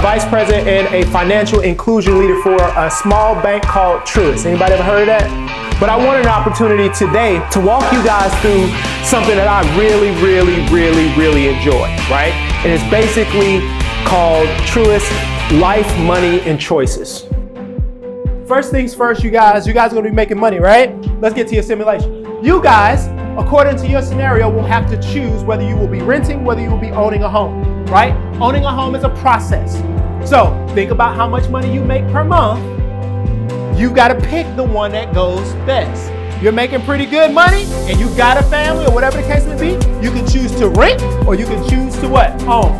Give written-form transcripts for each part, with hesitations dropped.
vice president and a financial inclusion leader for a small bank called TRUIST. Anybody ever heard of that? But I wanted an opportunity today to walk you guys through something that I really enjoy, right? And it's basically called TRUIST Life, Money, and Choices. First things first, you guys are gonna be making money, right? Let's get to your simulation. You guys, according to your scenario, will have to choose whether you will be renting, whether you will be owning a home, right? Owning a home is a process. So think about how much money you make per month. You gotta pick the one that goes best. You're making pretty good money and you got a family or whatever the case may be, you can choose to rent or you can choose to what? Own.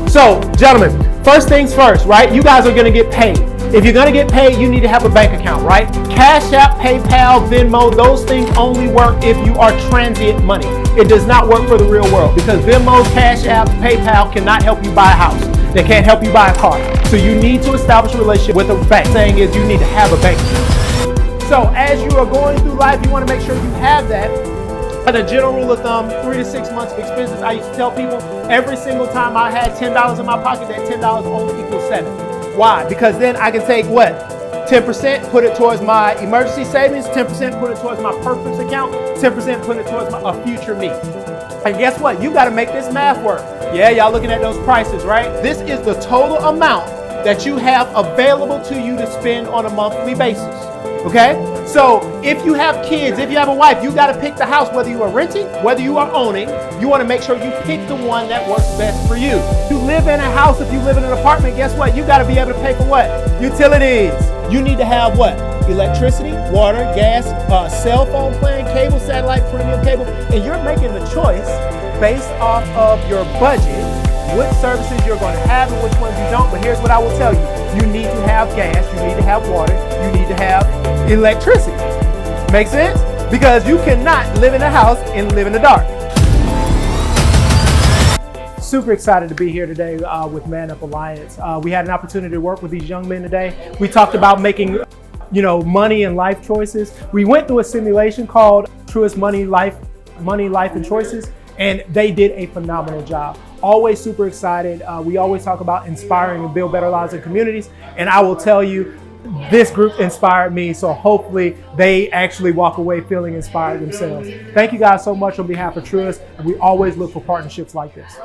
So, gentlemen, first things first, right? You guys are gonna get paid. If you're gonna get paid, you need to have a bank account, right? Cash App, PayPal, Venmo, those things only work if you are transient money. It does not work for the real world because Venmo, Cash App, PayPal cannot help you buy a house. They can't help you buy a car. So you need to establish a relationship with a bank. Saying is you need to have a bank account. So as you are going through life, you wanna make sure you have that. At a general rule of thumb, 3 to 6 months of expenses. I used to tell people every single time I had $10 in my pocket, that $10 only equals 7. Why? Because then I can take what? 10% put it towards my emergency savings, 10% put it towards my purpose account, 10% put it towards a future me. And guess what? You gotta make this math work. Yeah, y'all looking at those prices, right? This is the total amount that you have available to you to spend on a monthly basis, okay? So if you have kids, if you have a wife, you gotta pick the house, whether you are renting, whether you are owning, you wanna make sure you pick the one that works best for you. If you live in a house, if you live in an apartment, guess what? You gotta be able to pay for what? Utilities. You need to have what? Electricity, water, gas, cell phone plan, cable, satellite, premium cable, and you're making the choice based off of your budget, which services you're gonna have and which ones you don't. But here's what I will tell you. You need to have gas, you need to have water, you need to have electricity. Make sense? Because you cannot live in a house and live in the dark. Super excited to be here today with Man Up Alliance. We had an opportunity to work with these young men today. We talked about making money and life choices. We went through a simulation called TRUIST Money, Life, and Choices, and they did a phenomenal job. Always super excited. We always talk about inspiring and build better lives and communities. And I will tell you, this group inspired me. So hopefully they actually walk away feeling inspired themselves. Thank you guys so much on behalf of TRUIST. And we always look for partnerships like this.